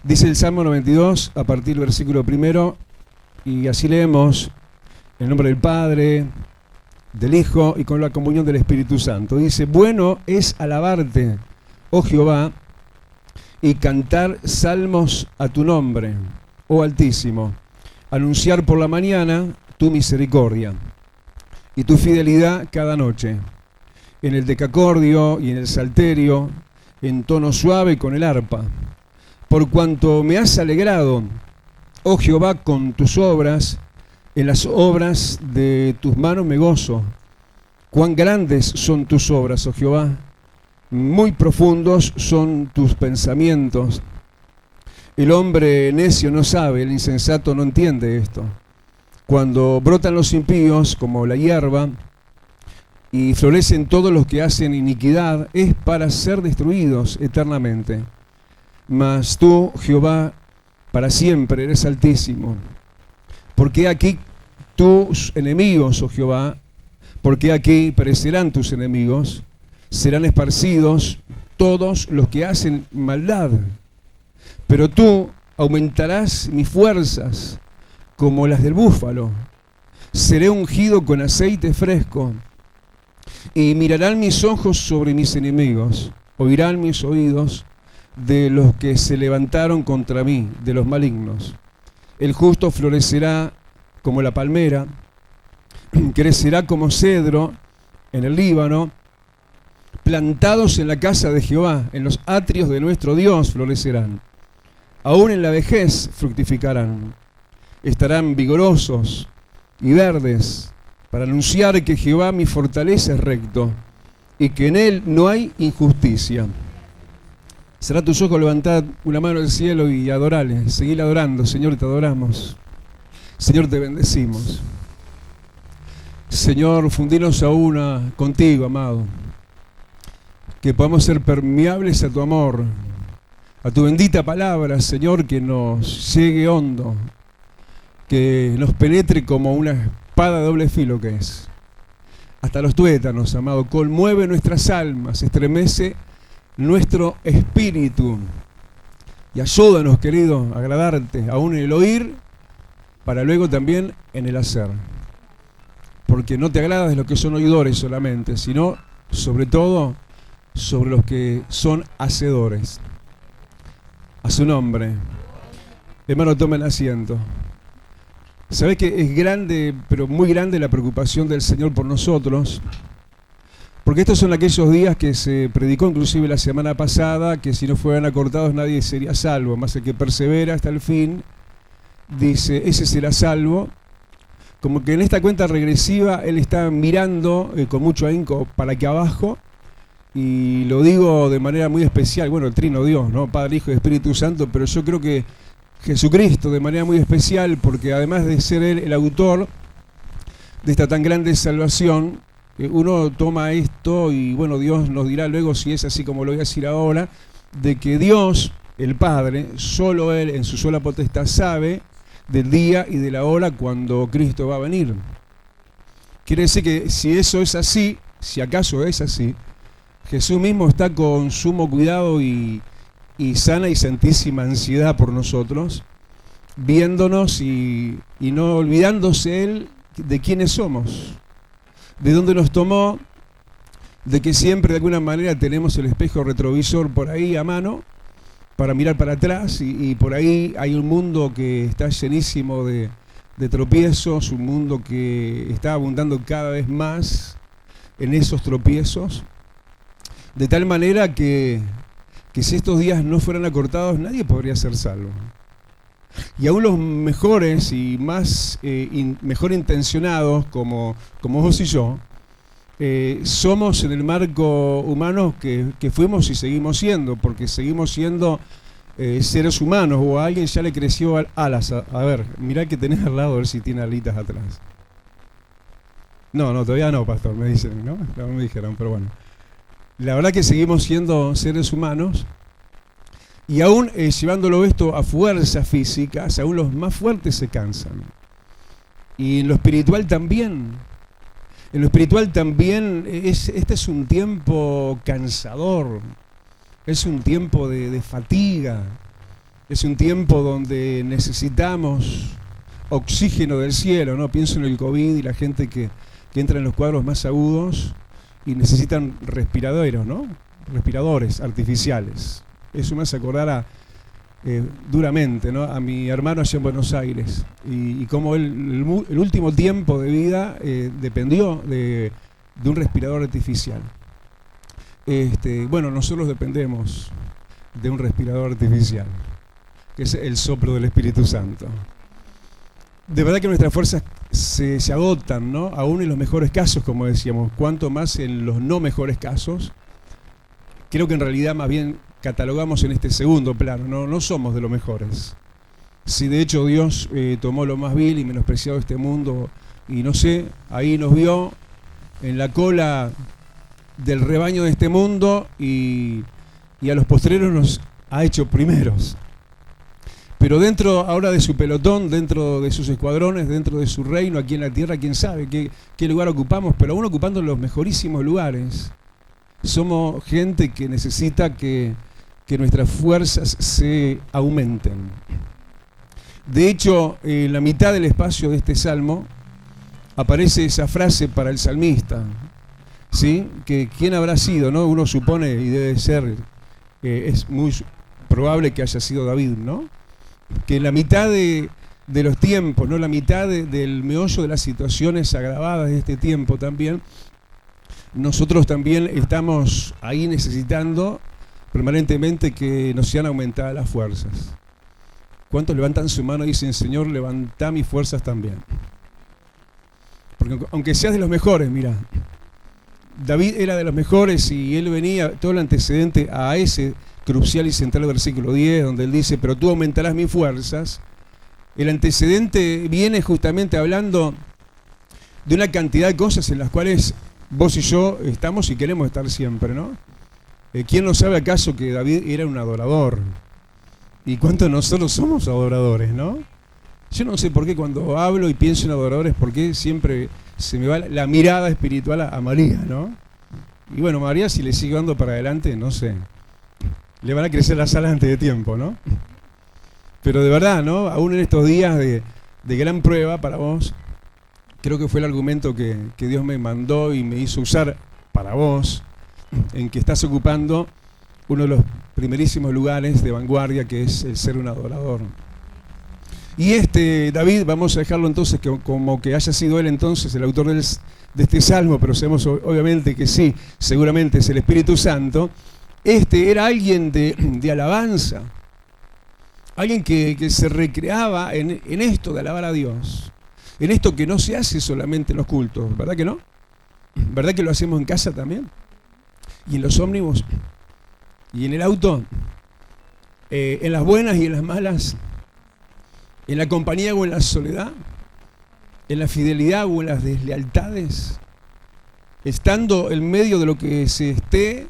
Dice el Salmo 92, a partir del versículo 1, y así leemos, en el nombre del Padre, del Hijo y con la comunión del Espíritu Santo. Dice: bueno es alabarte, oh Jehová, y cantar salmos a tu nombre, oh Altísimo, anunciar por la mañana tu misericordia y tu fidelidad cada noche, en el decacordio y en el salterio, en tono suave con el arpa. Por cuanto me has alegrado, oh Jehová, con tus obras, en las obras de tus manos me gozo. Cuán grandes son tus obras, oh Jehová, muy profundos son tus pensamientos. El hombre necio no sabe, el insensato no entiende esto. Cuando brotan los impíos como la hierba y florecen todos los que hacen iniquidad, es para ser destruidos eternamente. Mas tú, Jehová, para siempre eres altísimo. Porque aquí tus enemigos, oh Jehová, porque aquí perecerán tus enemigos, serán esparcidos todos los que hacen maldad. Pero tú aumentarás mis fuerzas como las del búfalo. Seré ungido con aceite fresco, y mirarán mis ojos sobre mis enemigos, oirán mis oídos de los que se levantaron contra mí, de los malignos. El justo florecerá como la palmera, crecerá como cedro en el Líbano, plantados en la casa de Jehová, en los atrios de nuestro Dios florecerán. Aún en la vejez fructificarán, estarán vigorosos y verdes, para anunciar que Jehová mi fortaleza es recto, y que en él no hay injusticia. Cerrá tus ojos, levantad una mano al cielo y adorale. Seguir adorando. Señor, te adoramos. Señor, te bendecimos. Señor, fundinos a una contigo, amado. Que podamos ser permeables a tu amor, a tu bendita palabra, Señor, que nos llegue hondo, que nos penetre como una espada de doble filo que es. Hasta los tuétanos, amado. Conmueve nuestras almas, estremece nuestro espíritu, y ayúdanos, querido, a agradarte aún en el oír, para luego también en el hacer, porque no te agradas de los que son oidores solamente, sino sobre todo sobre los que son hacedores. A su nombre. Hermano, tomen asiento. Sabés que es grande, pero muy grande, la preocupación del Señor por nosotros. Porque estos son aquellos días que se predicó inclusive la semana pasada, que si no fueran acortados nadie sería salvo, más el que persevera hasta el fin, dice, ese será salvo. Como que en esta cuenta regresiva él está mirando con mucho ahínco para aquí abajo, y lo digo de manera muy especial, bueno, el Trino Dios, ¿no? Padre, Hijo y Espíritu Santo, pero yo creo que Jesucristo de manera muy especial, porque además de ser él el autor de esta tan grande salvación, uno toma esto y bueno, Dios nos dirá luego si es así como lo voy a decir ahora, de que Dios, el Padre, solo Él en su sola potestad sabe del día y de la hora cuando Cristo va a venir. Quiere decir que si eso es así, si acaso es así, Jesús mismo está con sumo cuidado y sana y santísima ansiedad por nosotros, viéndonos y no olvidándose Él de quiénes somos, de dónde nos tomó, de que siempre de alguna manera tenemos el espejo retrovisor por ahí a mano para mirar para atrás, y por ahí hay un mundo que está llenísimo de tropiezos, un mundo que está abundando cada vez más en esos tropiezos, de tal manera que si estos días no fueran acortados nadie podría ser salvo. Y aún los mejores y más mejor intencionados como vos y yo, somos en el marco humano que fuimos y seguimos siendo, porque seguimos siendo seres humanos, o a alguien ya le creció alas. A ver, mirá que tenés al lado, a ver si tiene alitas atrás. No, todavía no, pastor, me dicen, ¿no? No me dijeron, pero bueno. La verdad que seguimos siendo seres humanos. Y aún llevándolo esto a fuerzas físicas, aún los más fuertes se cansan. Y en lo espiritual también. En lo espiritual también, este es un tiempo cansador, es un tiempo de fatiga, es un tiempo donde necesitamos oxígeno del cielo, ¿no? Pienso en el COVID y la gente que entra en los cuadros más agudos y necesitan respiradores, ¿no? Respiradores artificiales. Eso me hace acordar duramente, ¿no? A mi hermano allá en Buenos Aires y cómo él, el último tiempo de vida dependió de un respirador artificial. Bueno, nosotros dependemos de un respirador artificial, que es el soplo del Espíritu Santo. De verdad que nuestras fuerzas se agotan, ¿no? Aún en los mejores casos, como decíamos, cuanto más en los no mejores casos. Creo que en realidad más bien catalogamos en este segundo plano, no somos de los mejores. Si de hecho Dios tomó lo más vil y menospreciado de este mundo y no sé, ahí nos vio en la cola del rebaño de este mundo y a los postreros nos ha hecho primeros. Pero dentro ahora de su pelotón, dentro de sus escuadrones, dentro de su reino aquí en la tierra, quién sabe qué lugar ocupamos, pero aún ocupando los mejorísimos lugares, somos gente que necesita que nuestras fuerzas se aumenten. De hecho, en la mitad del espacio de este salmo aparece esa frase para el salmista, ¿sí? Que quién habrá sido, ¿no? Uno supone y debe ser, es muy probable que haya sido David, ¿no? Que en la mitad de los tiempos, ¿no? La mitad del meollo de las situaciones agravadas de este tiempo también, nosotros también estamos ahí necesitando permanentemente que nos sean aumentadas las fuerzas. ¿Cuántos levantan su mano y dicen, Señor, levanta mis fuerzas también? Porque aunque seas de los mejores, mira, David era de los mejores y él venía, todo el antecedente a ese crucial y central versículo 10, donde él dice, pero tú aumentarás mis fuerzas. El antecedente viene justamente hablando de una cantidad de cosas en las cuales vos y yo estamos y queremos estar siempre, ¿no? ¿Quién no sabe acaso que David era un adorador? ¿Y cuántos de nosotros somos adoradores, no? Yo no sé por qué cuando hablo y pienso en adoradores, por qué siempre se me va la mirada espiritual a María, ¿no? Y bueno, María, si le sigue dando para adelante, no sé, le van a crecer las alas antes de tiempo, ¿no? Pero de verdad, ¿no? Aún en estos días de gran prueba para vos, creo que fue el argumento que Dios me mandó y me hizo usar para vos, en que estás ocupando uno de los primerísimos lugares de vanguardia, que es el ser un adorador. Y David, vamos a dejarlo entonces como que haya sido él entonces el autor de este salmo, pero sabemos obviamente que sí, seguramente es el Espíritu Santo. Era alguien de alabanza, alguien que se recreaba en esto de alabar a Dios, en esto que no se hace solamente en los cultos, ¿verdad que no? ¿Verdad que lo hacemos en casa también? Y en los ómnibus, y en el auto, en las buenas y en las malas, en la compañía o en la soledad, en la fidelidad o en las deslealtades, estando en medio de lo que se esté,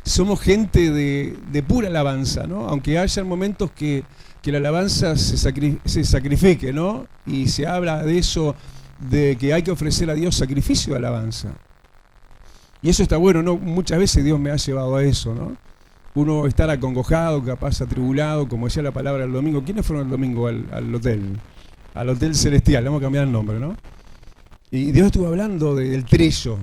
somos gente de pura alabanza, ¿no? Aunque haya momentos que la alabanza se sacrifique, ¿no? Y se habla de eso, de que hay que ofrecer a Dios sacrificio de alabanza. Y eso está bueno, ¿no? Muchas veces Dios me ha llevado a eso, ¿no? Uno estar acongojado, capaz atribulado, como decía la palabra el domingo. ¿Quiénes fueron el domingo al hotel? Al Hotel Celestial, vamos a cambiar el nombre, ¿no? Y Dios estuvo hablando del trillo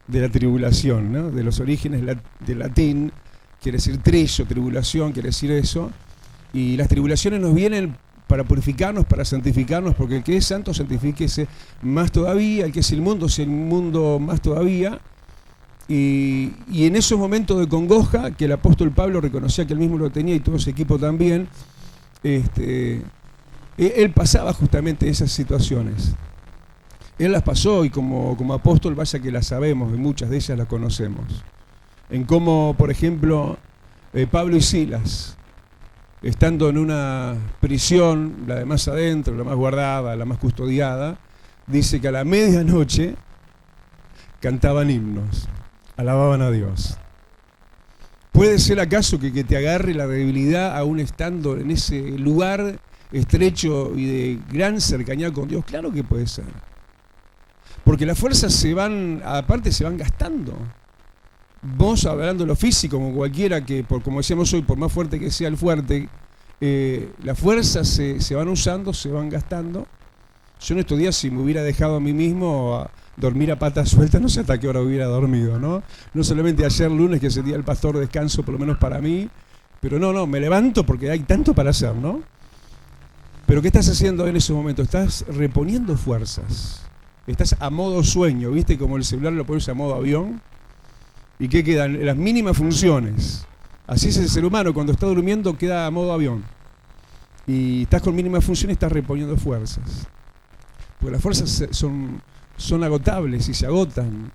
de la tribulación, ¿no? De los orígenes del latín, quiere decir trillo, tribulación, quiere decir eso. Y las tribulaciones nos vienen para purificarnos, para santificarnos, porque el que es santo santifíquese más todavía, el que es inmundo sea inmundo más todavía. Y en esos momentos de congoja, que el apóstol Pablo reconocía que él mismo lo tenía y todo ese equipo también, él pasaba justamente esas situaciones. Él las pasó y como apóstol, vaya que las sabemos, y muchas de ellas las conocemos. En cómo, por ejemplo, Pablo y Silas, estando en una prisión, la de más adentro, la más guardada, la más custodiada, dice que a la medianoche cantaban himnos, alababan a Dios. ¿Puede ser acaso que te agarre la debilidad aún estando en ese lugar estrecho y de gran cercanía con Dios? Claro que puede ser. Porque las fuerzas aparte se van gastando. Vos, hablando de lo físico, como cualquiera que, como decíamos hoy, por más fuerte que sea el fuerte, las fuerzas se van usando, se van gastando. Yo en estos días, si me hubiera dejado a mí mismo a dormir a patas sueltas, no sé hasta qué hora hubiera dormido, ¿no? No solamente ayer lunes, que es el día del pastor, descanso, por lo menos para mí, pero no, me levanto porque hay tanto para hacer, ¿no? Pero ¿qué estás haciendo en ese momento? Estás reponiendo fuerzas. Estás a modo sueño, ¿viste? Como el celular lo pones a modo avión. ¿Y qué quedan? Las mínimas funciones. Así es el ser humano, cuando está durmiendo queda a modo avión. Y estás con mínimas funciones, estás reponiendo fuerzas. Porque las fuerzas son agotables y se agotan.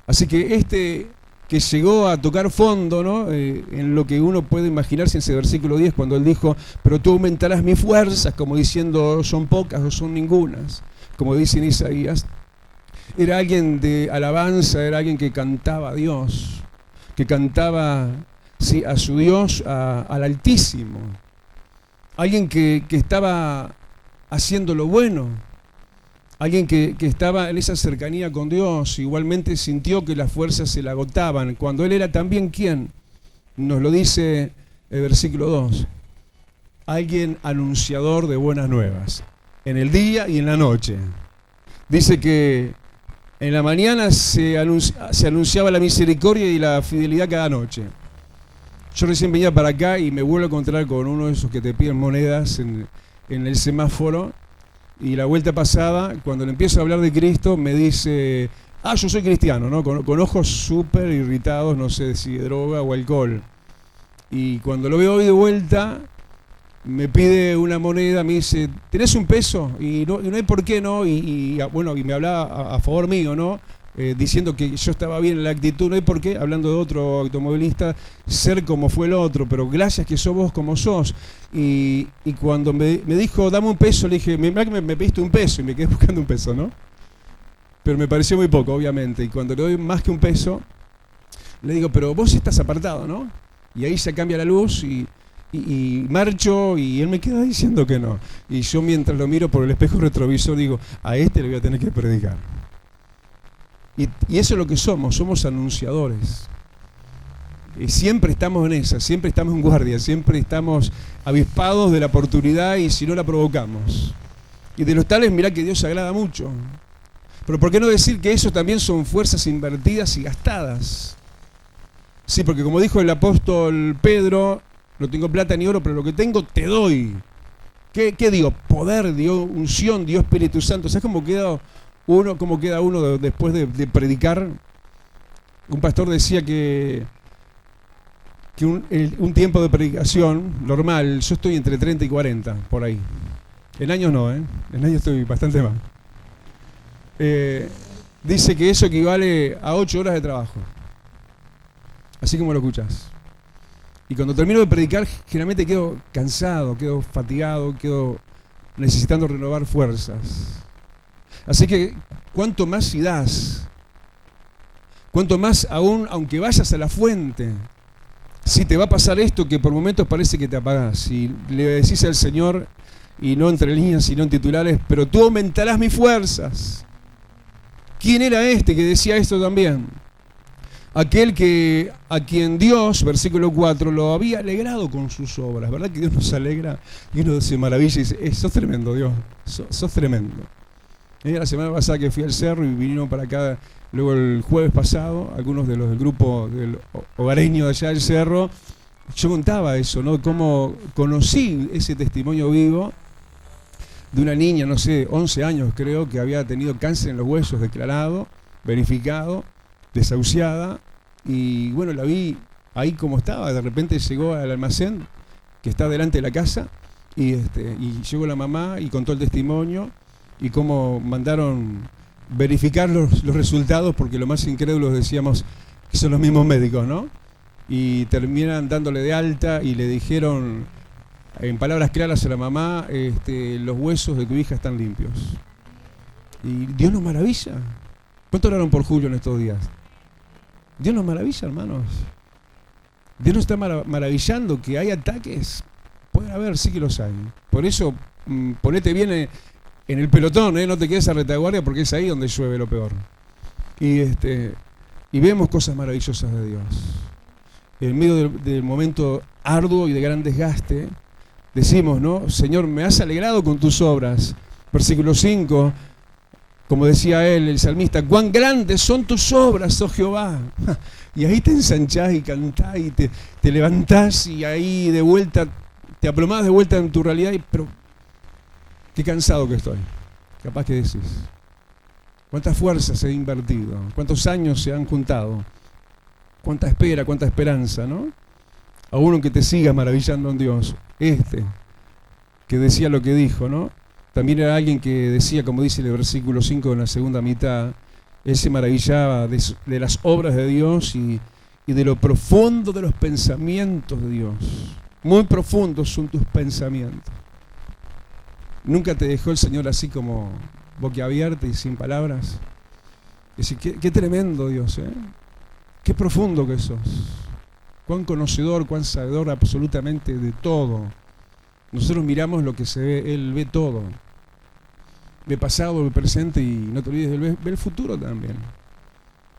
Así que que llegó a tocar fondo, ¿no? En lo que uno puede imaginarse en ese versículo 10, cuando él dijo, pero tú aumentarás mis fuerzas, como diciendo, son pocas o son ningunas, como dice en Isaías. Era alguien de alabanza, era alguien que cantaba a Dios, que cantaba a su Dios, al Altísimo. Alguien que estaba haciendo lo bueno. Alguien que estaba en esa cercanía con Dios, igualmente sintió que las fuerzas se le agotaban. Cuando él era también, ¿quién? Nos lo dice el versículo 2. Alguien anunciador de buenas nuevas, en el día y en la noche. Dice que en la mañana se anunciaba la misericordia y la fidelidad cada noche. Yo recién venía para acá y me vuelvo a encontrar con uno de esos que te piden monedas en el semáforo. Y la vuelta pasada, cuando le empiezo a hablar de Cristo, me dice, yo soy cristiano, ¿no? Con ojos súper irritados, no sé si de droga o alcohol. Y cuando lo veo hoy de vuelta, me pide una moneda, me dice, ¿tenés un peso? Y no hay por qué, ¿no? Y me hablaba a favor mío, ¿no? Diciendo que yo estaba bien en la actitud, no hay por qué, hablando de otro automovilista, ser como fue el otro, pero gracias que sos vos como sos. Y cuando me dijo, dame un peso, le dije, me pediste un peso, y me quedé buscando un peso, ¿no? Pero me pareció muy poco, obviamente, y cuando le doy más que un peso, le digo, pero vos estás apartado, ¿no? Y ahí se cambia la luz y marcho, y él me queda diciendo que no. Y yo, mientras lo miro por el espejo retrovisor, digo, a este le voy a tener que predicar. Y eso es lo que somos anunciadores. Y siempre estamos en esa, siempre estamos en guardia, siempre estamos avispados de la oportunidad y si no la provocamos. Y de los tales, mirá que Dios se agrada mucho. Pero ¿por qué no decir que eso también son fuerzas invertidas y gastadas? Sí, porque como dijo el apóstol Pedro, no tengo plata ni oro, pero lo que tengo te doy. ¿Qué digo? Poder, dio unción, dio Espíritu Santo. ¿Sabes cómo queda uno después de predicar? Un pastor decía que un tiempo de predicación normal, yo estoy entre 30 y 40, por ahí. En años no, en años estoy bastante más. Dice que eso equivale a 8 horas de trabajo. Así como lo escuchás. Y cuando termino de predicar, generalmente quedo cansado, quedo fatigado, quedo necesitando renovar fuerzas. Así que, cuanto más si das, cuanto más aún, aunque vayas a la fuente, si te va a pasar esto que por momentos parece que te apagás, y le decís al Señor, y no entre líneas, sino en titulares, pero tú aumentarás mis fuerzas. ¿Quién era este que decía esto también? Aquel a quien Dios, versículo 4, lo había alegrado con sus obras. ¿Verdad que Dios nos alegra? Y uno se maravilla y dice, sos tremendo, Dios, sos tremendo. La semana pasada que fui al cerro y vinieron para acá, luego el jueves pasado, algunos de los del grupo del hogareño de allá del cerro, yo contaba eso, ¿no? Cómo conocí ese testimonio vivo de una niña, no sé, 11 años creo, que había tenido cáncer en los huesos declarado, verificado, desahuciada, y bueno, la vi ahí como estaba. De repente llegó al almacén que está delante de la casa y llegó la mamá y contó el testimonio y cómo mandaron verificar los resultados, porque lo más incrédulos decíamos que son los mismos médicos, ¿no? Y terminan dándole de alta y le dijeron en palabras claras a la mamá, los huesos de tu hija están limpios. Y Dios nos maravilla. ¿Cuánto oraron por Julio en estos días? Dios nos maravilla, hermanos. Dios nos está maravillando. Que hay ataques, puede haber, sí que los hay. Por eso, ponete bien en el pelotón, no te quedes a retaguardia porque es ahí donde llueve lo peor. Y vemos cosas maravillosas de Dios. En medio del momento arduo y de gran desgaste, decimos, ¿no? Señor, me has alegrado con tus obras. Versículo 5, como decía él, el salmista, cuán grandes son tus obras, oh Jehová. Y ahí te ensanchás y cantás y te levantás y ahí de vuelta, te aplomás de vuelta en tu realidad. Pero qué cansado que estoy. Capaz que decís, cuántas fuerzas he invertido, cuántos años se han juntado, cuánta espera, cuánta esperanza, ¿no? A uno que te siga maravillando en Dios. Que decía lo que dijo, ¿no? También era alguien que decía, como dice el versículo 5 en la segunda mitad, él se maravillaba de las obras de Dios y de lo profundo de los pensamientos de Dios. Muy profundos son tus pensamientos. Nunca te dejó el Señor así como boquiabierta y sin palabras. Es decir, qué tremendo Dios, ¿eh? Qué profundo que sos. Cuán conocedor, cuán sabedor absolutamente de todo. Nosotros miramos lo que se ve, Él ve todo. Ve pasado, ve presente y no te olvides, Él ve el futuro también.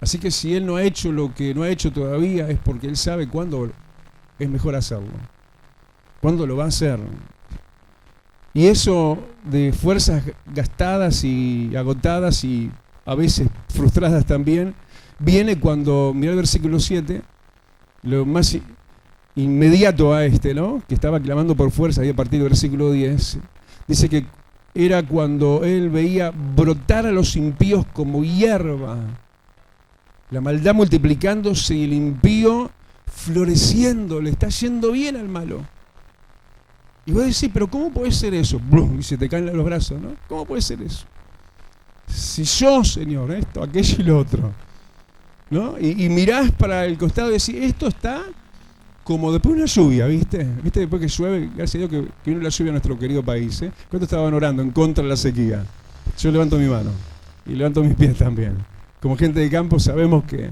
Así que si Él no ha hecho lo que no ha hecho todavía es porque Él sabe cuándo es mejor hacerlo. Cuándo lo va a hacer. Y eso de fuerzas gastadas y agotadas y a veces frustradas también, viene cuando, mirá el versículo 7, lo más inmediato a ¿no? Que estaba clamando por fuerza, y a partir del versículo 10, dice que era cuando él veía brotar a los impíos como hierba, la maldad multiplicándose y el impío floreciendo, le está yendo bien al malo. Y vos decís, pero ¿cómo puede ser eso? ¡Blum! Y se te caen los brazos, ¿no? ¿Cómo puede ser eso? Si yo, Señor, esto, aquello y lo otro, ¿no? Y mirás para el costado y decís, esto está como después de una lluvia, ¿viste? ¿Viste después que llueve? Gracias a Dios que vino la lluvia a nuestro querido país, ¿eh? ¿Cuántos estaban orando en contra de la sequía? Yo levanto mi mano y levanto mis pies también. Como gente de campo sabemos que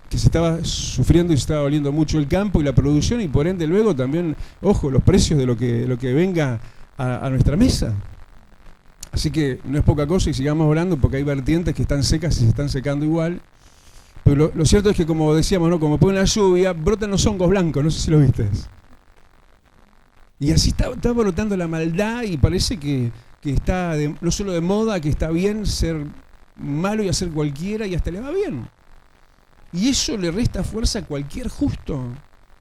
se estaba sufriendo y se estaba doliendo mucho el campo y la producción y por ende luego también, ojo, los precios de lo que venga a nuestra mesa. Así que no es poca cosa y sigamos orando porque hay vertientes que están secas y se están secando igual. Pero lo cierto es que, como decíamos, ¿no? Como pone la lluvia, brotan los hongos blancos, no sé si lo viste. Y así está brotando la maldad y parece que está no solo de moda, que está bien ser malo y hacer cualquiera y hasta le va bien. Y eso le resta fuerza a cualquier justo,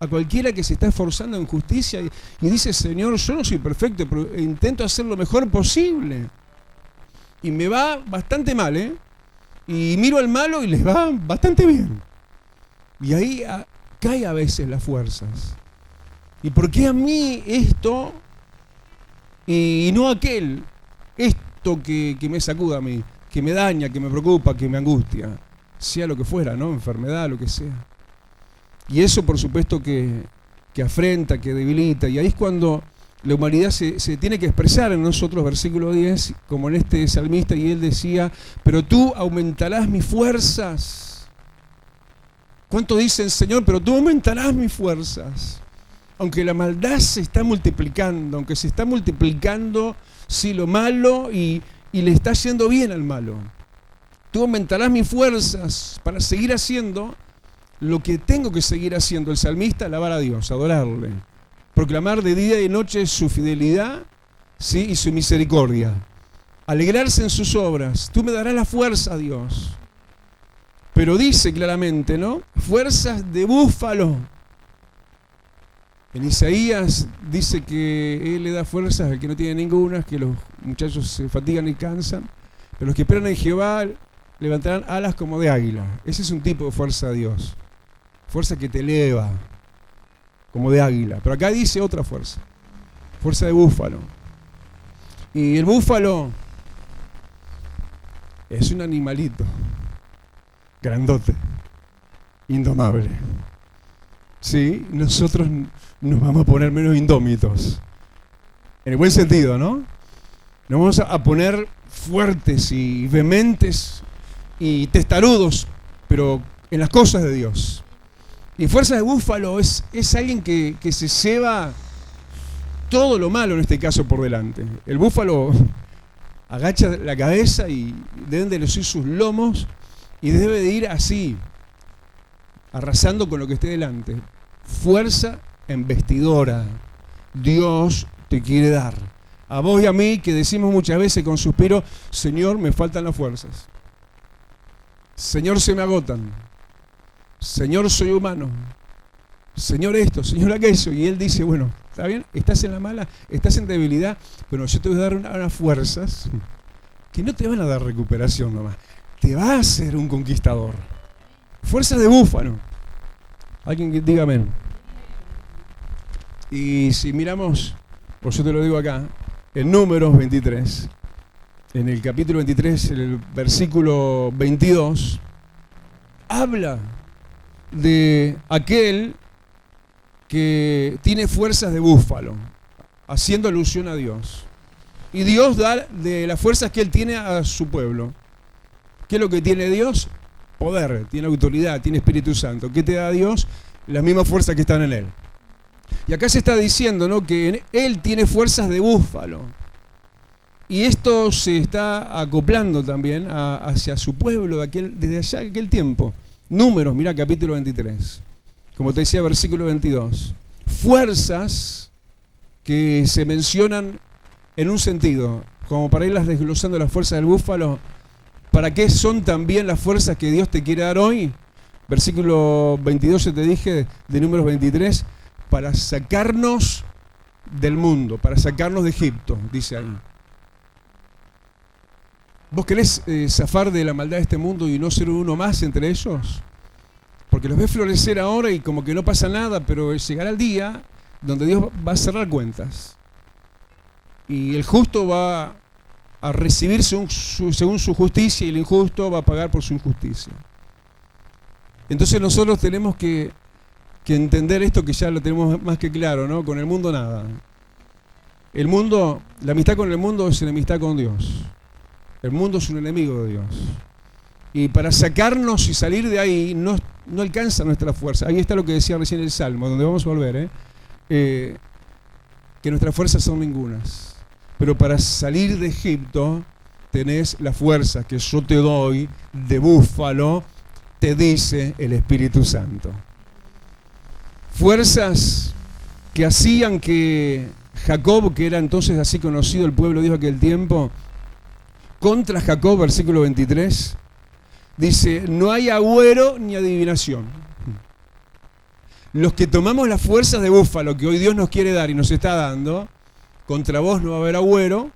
a cualquiera que se está esforzando en justicia y dice, Señor, yo no soy perfecto, pero intento hacer lo mejor posible. Y me va bastante mal, ¿eh? Y miro al malo y les va bastante bien. Y ahí cae a veces las fuerzas. ¿Y por qué a mí esto y no aquel? Esto que me sacuda a mí, que me daña, que me preocupa, que me angustia. Sea lo que fuera, ¿no? Enfermedad, lo que sea. Y eso, por supuesto, que afrenta, que debilita. Y ahí es cuando la humanidad se tiene que expresar en nosotros, versículo 10, como en este salmista, y él decía, pero tú aumentarás mis fuerzas. ¿Cuánto dicen, Señor? Pero tú aumentarás mis fuerzas. Aunque la maldad se está multiplicando, aunque se está multiplicando, sí, lo malo y le está yendo bien al malo. Tú aumentarás mis fuerzas para seguir haciendo lo que tengo que seguir haciendo. El salmista, alabar a Dios, adorarle. Proclamar de día y de noche su fidelidad, ¿sí? Y su misericordia. Alegrarse en sus obras. Tú me darás la fuerza, Dios. Pero dice claramente, ¿no? Fuerzas de búfalo. En Isaías dice que Él le da fuerzas al que no tiene ninguna, que los muchachos se fatigan y cansan. Pero los que esperan en Jehová levantarán alas como de águila. Ese es un tipo de fuerza de Dios. Fuerza que te eleva, como de águila. Pero acá dice otra fuerza. Fuerza de búfalo. Y el búfalo es un animalito grandote, indomable. Sí, nosotros nos vamos a poner menos indómitos. En el buen sentido, ¿no? Nos vamos a poner fuertes y vehementes y testarudos, pero en las cosas de Dios. Y fuerza de búfalo es alguien que se lleva todo lo malo en este caso por delante. El búfalo agacha la cabeza y deben de lucir sus lomos y debe de ir así, arrasando con lo que esté delante. Fuerza embestidora. Dios te quiere dar. A vos y a mí, que decimos muchas veces con suspiro, Señor, me faltan las fuerzas. Señor, se me agotan. Señor, soy humano. Señor esto, Señor aquello. Y Él dice, bueno, está bien, estás en la mala, estás en debilidad, pero yo te voy a dar unas fuerzas que no te van a dar recuperación nomás. Te va a hacer un conquistador. Fuerzas de búfalo. Alguien que diga amén. Y si miramos, por yo te lo digo acá, en Números 23, en el capítulo 23, en el versículo 22, habla de aquel que tiene fuerzas de búfalo, haciendo alusión a Dios. Y Dios da de las fuerzas que Él tiene a su pueblo. ¿Qué es lo que tiene Dios? Poder, tiene autoridad, tiene Espíritu Santo. ¿Qué te da Dios? Las mismas fuerzas que están en Él. Y acá se está diciendo, ¿no?, que Él tiene fuerzas de búfalo. Y esto se está acoplando también hacia su pueblo desde allá de aquel tiempo. Números, mira, capítulo 23. Como te decía, versículo 22. Fuerzas que se mencionan en un sentido, como para irlas desglosando las fuerzas del búfalo. ¿Para qué son también las fuerzas que Dios te quiere dar hoy? Versículo 22, yo te dije, de Números 23, para sacarnos del mundo, para sacarnos de Egipto, dice ahí. ¿Vos querés zafar de la maldad de este mundo y no ser uno más entre ellos? Porque los ves florecer ahora y como que no pasa nada, pero llegará el día donde Dios va a cerrar cuentas. Y el justo va a recibir según su justicia y el injusto va a pagar por su injusticia. Entonces nosotros tenemos que entender esto, que ya lo tenemos más que claro, ¿no? Con el mundo nada. El mundo, la amistad con el mundo es enemistad con Dios. El mundo es un enemigo de Dios. Y para sacarnos y salir de ahí no alcanza nuestra fuerza. Ahí está lo que decía recién el Salmo, donde vamos a volver, que nuestras fuerzas son ningunas. Pero para salir de Egipto tenés la fuerza que yo te doy de búfalo, te dice el Espíritu Santo. Fuerzas que hacían que Jacob, que era entonces así conocido el pueblo de Dios aquel tiempo, contra Jacob, versículo 23, dice, no hay agüero ni adivinación. Los que tomamos las fuerzas de búfalo que hoy Dios nos quiere dar y nos está dando, contra vos no va a haber agüero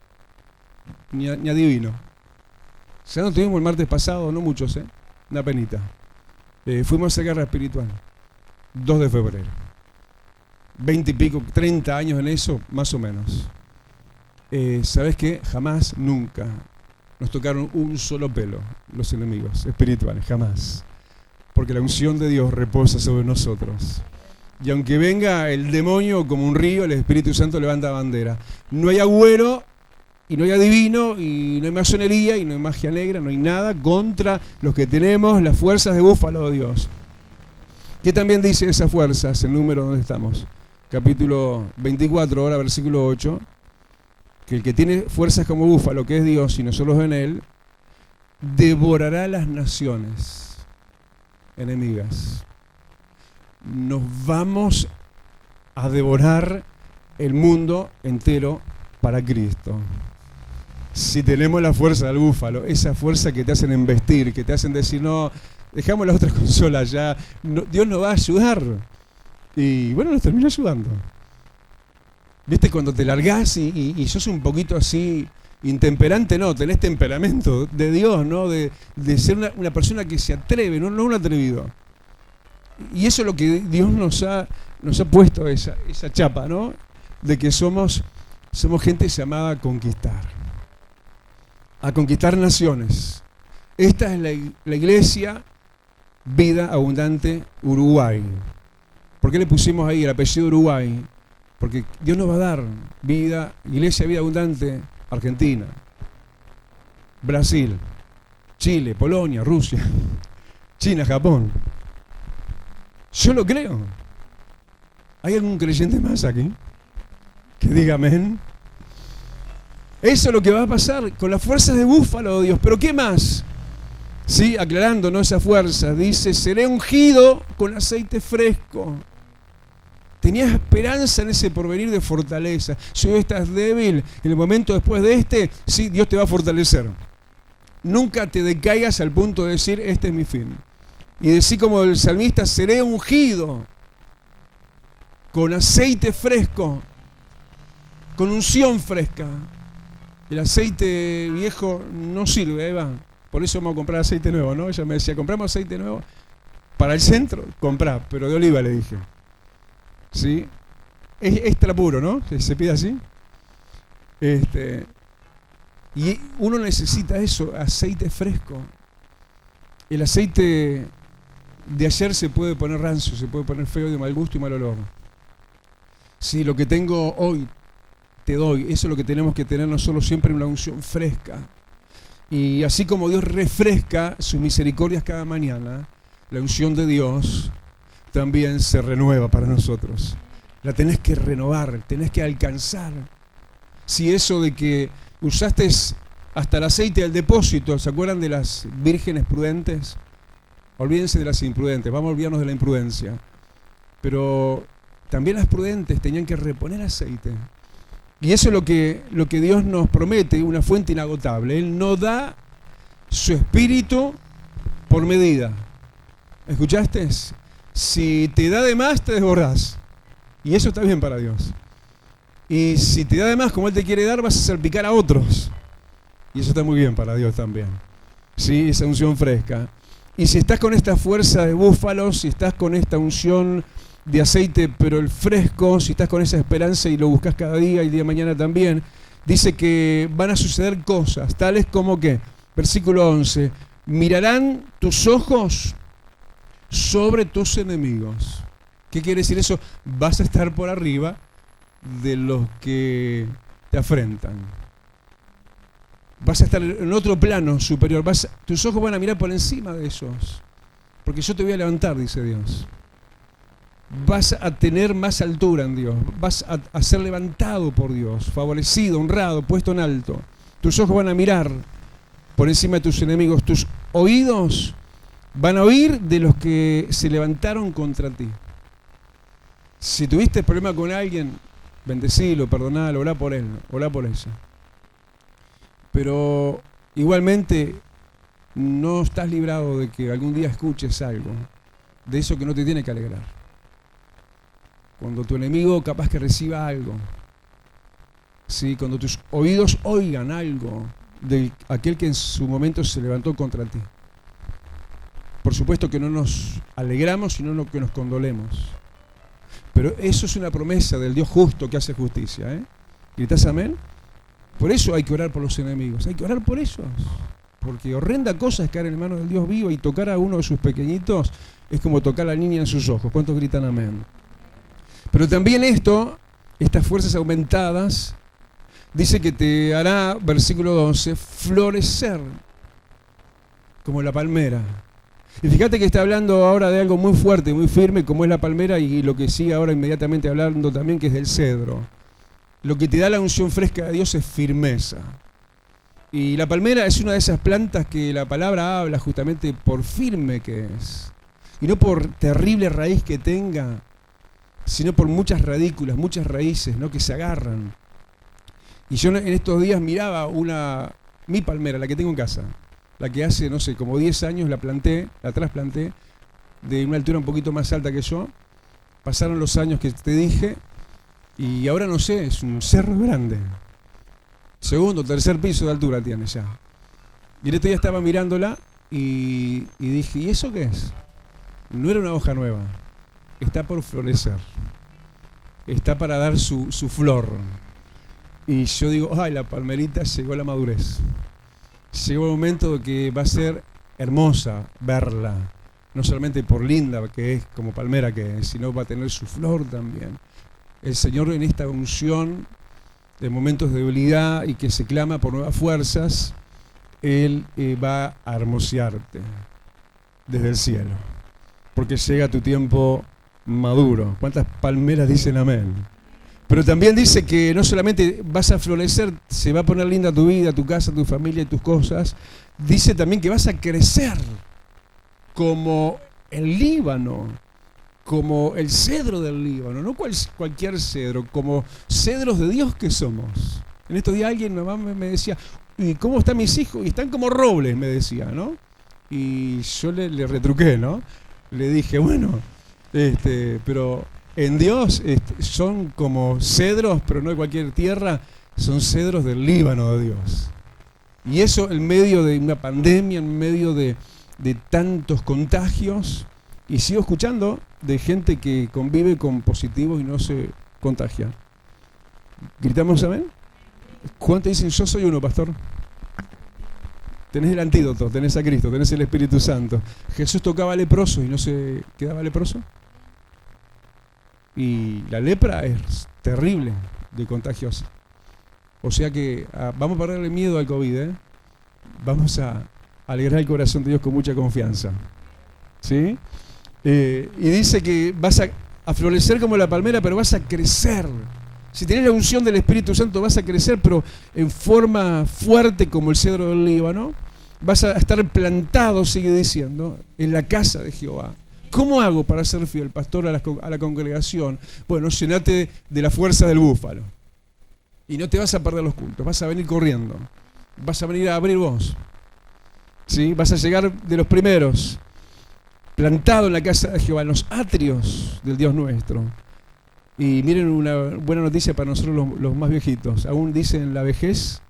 ni adivino. Ya no tuvimos el martes pasado, no muchos, una penita. Fuimos a guerra espiritual, 2 de febrero. 20 y pico, 30 años en eso, más o menos. ¿Sabés qué? Jamás, nunca nos tocaron un solo pelo los enemigos espirituales, jamás. Porque la unción de Dios reposa sobre nosotros. Y aunque venga el demonio como un río, el Espíritu Santo levanta bandera. No hay agüero, y no hay adivino, y no hay masonería, y no hay magia negra, no hay nada contra los que tenemos las fuerzas de búfalo de Dios. ¿Qué también dice esas fuerzas? El número donde estamos. Capítulo 24, ahora versículo 8. Que el que tiene fuerzas como búfalo, que es Dios, y nosotros en Él, devorará las naciones enemigas. Nos vamos a devorar el mundo entero para Cristo. Si tenemos la fuerza del búfalo, esa fuerza que te hacen embestir, que te hacen decir, no, dejamos las otras consolas ya, no, Dios nos va a ayudar. Y bueno, nos termina ayudando. ¿Viste? Cuando te largás y sos un poquito así, intemperante, no, tenés temperamento de Dios, ¿no? De ser una persona que se atreve, no un atrevido. Y eso es lo que Dios nos ha puesto, esa chapa, ¿no? De que somos gente llamada a conquistar naciones. Esta es la iglesia Vida Abundante Uruguay. ¿Por qué le pusimos ahí el apellido Uruguay? Porque Dios nos va a dar Iglesia Vida Abundante Argentina, Brasil, Chile, Polonia, Rusia, China, Japón. Yo lo creo. ¿Hay algún creyente más aquí que diga amén? Eso es lo que va a pasar con las fuerzas de búfalo, Dios. ¿Pero qué más? Sí, aclarando, ¿no? Esa fuerza. Dice, seré ungido con aceite fresco. Tenías esperanza en ese porvenir de fortaleza. Si hoy estás débil, en el momento después de sí, Dios te va a fortalecer. Nunca te decaigas al punto de decir, este es mi fin. Y decir como el salmista, seré ungido con aceite fresco, con unción fresca. El aceite viejo no sirve, Eva. Por eso vamos a comprar aceite nuevo, ¿no? Ella me decía, ¿compramos aceite nuevo? Para el centro, comprá, pero de oliva, le dije. ¿Sí? Es extra puro, ¿no? Se pide así. Y uno necesita eso, aceite fresco. El aceite de ayer se puede poner rancio, se puede poner feo, de mal gusto y mal olor. Sí, lo que tengo hoy te doy. Eso es lo que tenemos que tener nosotros siempre, una unción fresca. Y así como Dios refresca sus misericordias cada mañana, la unción de Dios también se renueva para nosotros. La tenés que renovar, tenés que alcanzar. Si eso de que usaste hasta el aceite del depósito, ¿se acuerdan de las vírgenes prudentes? Olvídense de las imprudentes, vamos a olvidarnos de la imprudencia. Pero también las prudentes tenían que reponer aceite. Y eso es lo que Dios nos promete, una fuente inagotable. Él no da su espíritu por medida. ¿Escuchaste? Si te da de más, te desbordás. Y eso está bien para Dios. Y si te da de más, como Él te quiere dar, vas a salpicar a otros. Y eso está muy bien para Dios también. Sí, esa unción fresca. Y si estás con esta fuerza de búfalo, si estás con esta unción de aceite, pero el fresco, si estás con esa esperanza y lo buscas cada día y día de mañana también, dice que van a suceder cosas, tales como que, versículo 11, mirarán tus ojos sobre tus enemigos. ¿Qué quiere decir eso? Vas a estar por arriba de los que te afrentan. Vas a estar en otro plano superior. Tus ojos van a mirar por encima de esos. Porque yo te voy a levantar, dice Dios. Vas a tener más altura en Dios. Vas a ser levantado por Dios, favorecido, honrado, puesto en alto. Tus ojos van a mirar por encima de tus enemigos. Tus oídos van a oír de los que se levantaron contra ti. Si tuviste problema con alguien, bendecilo, perdonalo, orá por él, orá por ella. Pero igualmente no estás librado de que algún día escuches algo de eso que no te tiene que alegrar. Cuando tu enemigo capaz que reciba algo, ¿sí? Cuando tus oídos oigan algo de aquel que en su momento se levantó contra ti. Por supuesto que no nos alegramos, sino que nos condolemos. Pero eso es una promesa del Dios justo que hace justicia, ¿eh? ¿Gritás amén? Por eso hay que orar por los enemigos, hay que orar por ellos. Porque horrenda cosa es caer en manos del Dios vivo, y tocar a uno de sus pequeñitos es como tocar a la niña en sus ojos. ¿Cuántos gritan amén? Pero también estas fuerzas aumentadas, dice que te hará, versículo 12, florecer como la palmera. Y fíjate que está hablando ahora de algo muy fuerte, muy firme, como es la palmera, y lo que sigue ahora inmediatamente hablando también, que es del cedro. Lo que te da la unción fresca de Dios es firmeza. Y la palmera es una de esas plantas que la palabra habla justamente por firme que es. Y no por terrible raíz que tenga, sino por muchas radículas, muchas raíces, ¿no? Que se agarran. Y yo en estos días miraba mi palmera, la que tengo en casa, la que hace, no sé, como 10 años la trasplanté, de una altura un poquito más alta que yo. Pasaron los años que te dije, y ahora no sé, es un cerro grande. Segundo, tercer piso de altura tiene ya. Y el otro día estaba mirándola y dije, ¿y eso qué es? No era una hoja nueva, está por florecer, está para dar su flor. Y yo digo, ay, la palmerita llegó a la madurez. Llegó el momento de que va a ser hermosa verla, no solamente por linda que es, como palmera que es, sino va a tener su flor también. El Señor en esta unción de momentos de debilidad y que se clama por nuevas fuerzas, Él va a hermosearte desde el cielo, porque llega tu tiempo maduro. ¿Cuántas palmeras dicen amén? Pero también dice que no solamente vas a florecer, se va a poner linda tu vida, tu casa, tu familia y tus cosas. Dice también que vas a crecer como el Líbano, como el cedro del Líbano, no cualquier cedro, como cedros de Dios que somos. En estos días alguien nomás me decía, ¿y cómo están mis hijos? Y están como robles, me decía, ¿no? Y yo le retruqué, ¿no? Le dije, bueno, pero en Dios son como cedros, pero no de cualquier tierra, son cedros del Líbano de Dios. Y eso en medio de una pandemia, en medio de tantos contagios, y sigo escuchando de gente que convive con positivos y no se contagia. ¿Gritamos amén? ¿Cuántos dicen, yo soy uno, pastor? Tenés el antídoto, tenés a Cristo, tenés el Espíritu Santo. Jesús tocaba leproso y no se quedaba leproso. Y la lepra es terrible de contagiosa. O sea que vamos a perderle miedo al COVID, ¿eh? Vamos a alegrar el corazón de Dios con mucha confianza. ¿Sí? Y dice que vas a florecer como la palmera, pero vas a crecer. Si tenés la unción del Espíritu Santo vas a crecer, pero en forma fuerte como el cedro del Líbano. Vas a estar plantado, sigue diciendo, en la casa de Jehová. ¿Cómo hago para ser fiel, pastor, a la congregación? Bueno, llenate de la fuerza del búfalo. Y no te vas a perder los cultos, vas a venir corriendo. Vas a venir a abrir vos. ¿Sí? Vas a llegar de los primeros, plantado en la casa de Jehová, en los atrios del Dios nuestro. Y miren una buena noticia para nosotros los más viejitos. Aún dicen, en la vejez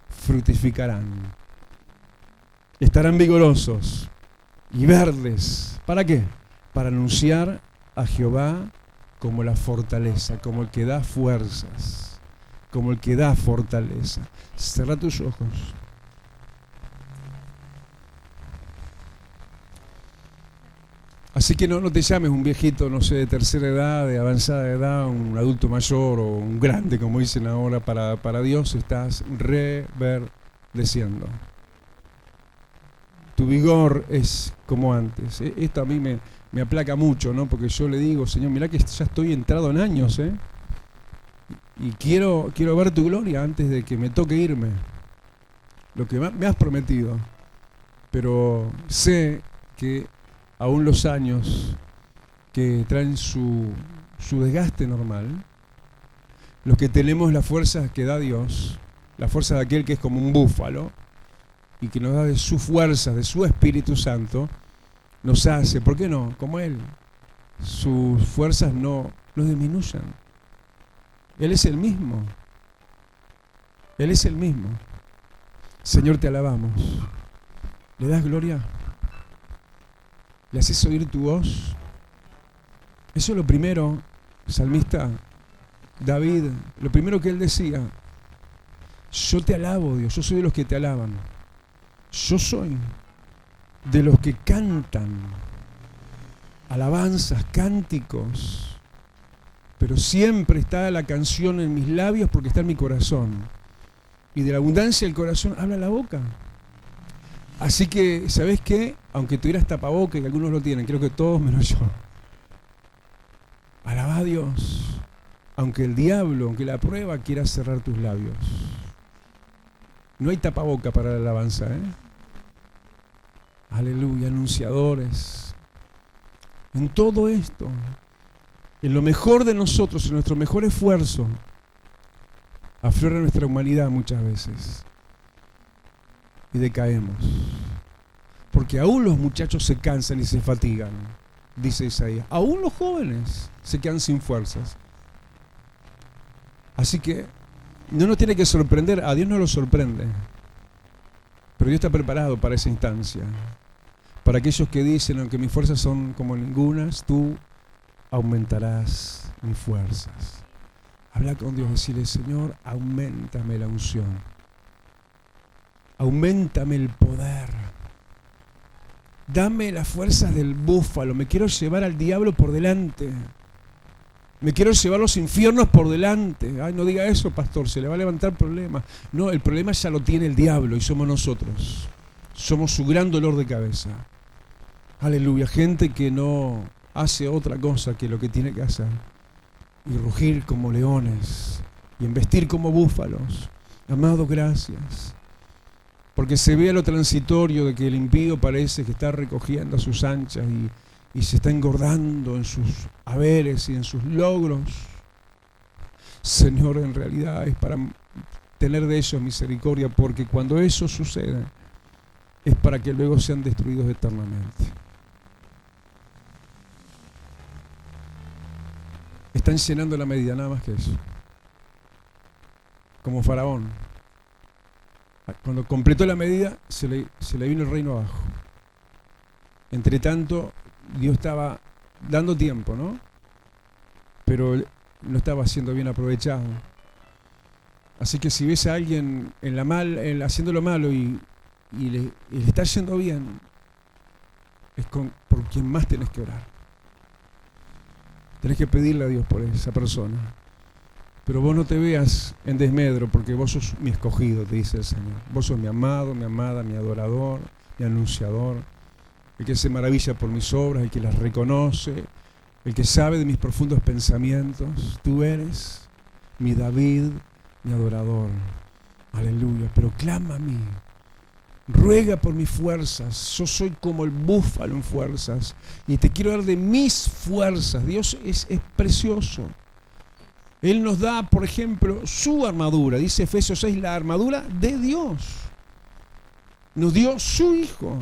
fructificarán. Estarán vigorosos y verdes. ¿Para qué? Para anunciar a Jehová como la fortaleza, como el que da fuerzas, como el que da fortaleza. Cerrá tus ojos. Así que no te llames un viejito, no sé, de tercera edad, de avanzada edad, un adulto mayor o un grande, como dicen ahora, para Dios estás reverdeciendo. Tu vigor es como antes. Esto a mí me aplaca mucho, ¿no? Porque yo le digo, Señor, mirá que ya estoy entrado en años, ¿eh? Y quiero ver tu gloria antes de que me toque irme. Lo que me has prometido. Pero sé que aún los años que traen su desgaste normal, los que tenemos la fuerza que da Dios, la fuerza de aquel que es como un búfalo, y que nos da de su fuerza, de su Espíritu Santo, nos hace, ¿por qué no? Como Él, sus fuerzas no disminuyan. Él es el mismo. Él es el mismo. Señor, te alabamos. ¿Le das gloria? ¿Le haces oír tu voz? Eso es lo primero, salmista David, lo primero que él decía. Yo te alabo, Dios, yo soy de los que te alaban. Yo soy de los que cantan alabanzas, cánticos, pero siempre está la canción en mis labios porque está en mi corazón. Y de la abundancia del corazón habla la boca. Así que, ¿sabés qué? Aunque tuvieras tapaboca, y algunos lo tienen, creo que todos menos yo. Alaba a Dios, aunque el diablo, aunque la prueba quiera cerrar tus labios. No hay tapaboca para la alabanza, ¿eh? Aleluya, anunciadores. En todo esto, en lo mejor de nosotros, en nuestro mejor esfuerzo, aflora nuestra humanidad muchas veces. Y decaemos. Porque aún los muchachos se cansan y se fatigan, dice Isaías. Aún los jóvenes se quedan sin fuerzas. Así que no nos tiene que sorprender, a Dios no lo sorprende. Pero Dios está preparado para esa instancia. Para aquellos que dicen, aunque mis fuerzas son como ningunas, tú aumentarás mis fuerzas. Habla con Dios, decirle, Señor, auméntame la unción. Auméntame el poder. Dame las fuerzas del búfalo. Me quiero llevar al diablo por delante. Me quiero llevar los infiernos por delante. Ay, no diga eso, pastor, se le va a levantar problema. No, el problema ya lo tiene el diablo y somos nosotros. Somos su gran dolor de cabeza. Aleluya, gente que no hace otra cosa que lo que tiene que hacer. y rugir como leones y embestir como búfalos. Amado, gracias. Porque se ve a lo transitorio de que el impío parece que está recogiendo a sus anchas y se está engordando en sus haberes y en sus logros. Señor, en realidad es para tener de ellos misericordia, porque cuando eso suceda es para que luego sean destruidos eternamente. Están llenando la medida, nada más que eso. Como Faraón. Cuando completó la medida, se le vino el reino abajo. Entre tanto, Dios estaba dando tiempo, ¿no? Pero no estaba siendo bien aprovechado. Así que si ves a alguien haciendo lo malo y le está yendo bien, es por quien más tenés que orar. Tenés que pedirle a Dios por esa persona. Pero vos no te veas en desmedro, porque vos sos mi escogido, te dice el Señor. Vos sos mi amado, mi amada, mi adorador, mi anunciador, el que se maravilla por mis obras, el que las reconoce, el que sabe de mis profundos pensamientos. Tú eres mi David, mi adorador. Aleluya. Pero clama a mí. Ruega por mis fuerzas. Yo soy como el búfalo en fuerzas y te quiero dar de mis fuerzas. Dios es precioso. Él nos da, por ejemplo, su armadura. Dice Efesios 6, la armadura de Dios. Nos dio su Hijo.